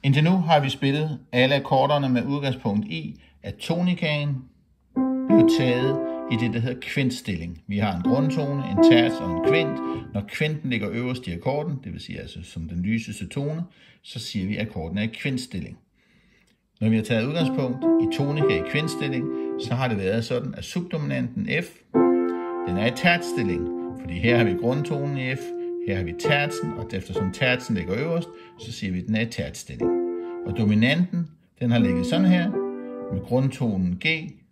Indtil nu har vi spillet alle akkorderne med udgangspunkt i, at tonikaen bliver taget i det, der hedder kvintstilling. Vi har en grundtone, en terts og en kvint. Når kvinten ligger øverst i akkorden, det vil sige altså som den lyseste tone, så siger vi, at akkorden er i kvintstilling. Når vi har taget udgangspunkt i tonika i kvintstilling, så har det været sådan, at subdominanten F, den er i tertstilling, fordi her har vi grundtonen i F, her har vi tertsen, og eftersom tertsen ligger øverst, så siger vi, at den er i tertstilling. Og dominanten, den har ligget sådan her, med grundtonen G,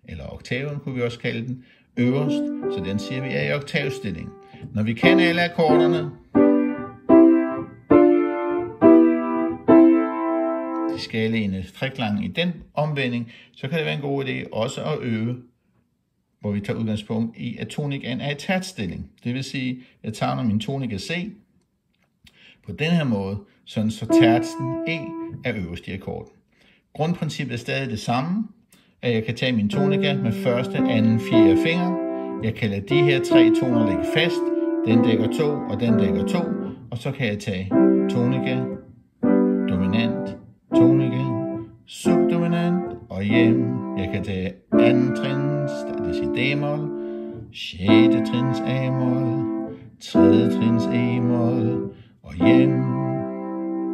eller oktaven kunne vi også kalde den, øverst, så den siger vi er i oktavstilling. Når vi kan alle akkorderne, de skalaene treklangen i den omvending, så kan det være en god idé også at øve, hvor vi tager udgangspunkt i, at tonikaen er i tertstilling. Det vil sige, at jeg tager min tonika C på den her måde, sådan så tertsen E er øverst i akkorden. Grundprincippet er stadig det samme, at jeg kan tage min tonika med første, anden, fjerde finger. Jeg kan lade de her tre toner ligge fast. Den dækker 2, og den dækker 2. Og så kan jeg tage tonika, dominant, tonika, subdominant og hjem. Jeg kan tage anden trins, det vil sige D-mol, 6. trins A-mol, 3. trins E-mol og hjem.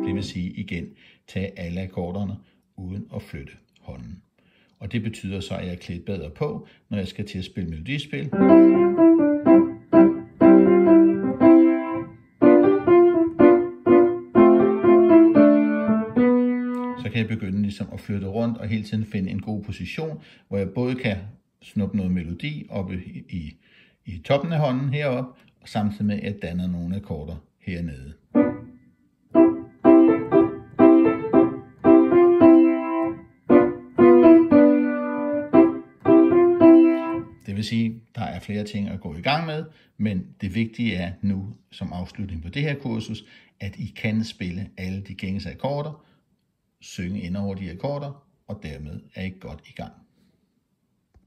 Det vil sige igen, tage alle akkorderne uden at flytte hånden. Og det betyder så, at jeg er klædt bedre på, når jeg skal til at spille melodispil. Så kan jeg begynde ligesom at flytte rundt og hele tiden finde en god position, hvor jeg både kan snuppe noget melodi oppe i toppen af hånden heroppe, og samtidig med at jeg danner nogle akkorder hernede. Det vil sige, at der er flere ting at gå i gang med, men det vigtige er nu som afslutning på det her kursus, at I kan spille alle de gængse akkorder, synge ind over de akkorder, og dermed er I godt i gang.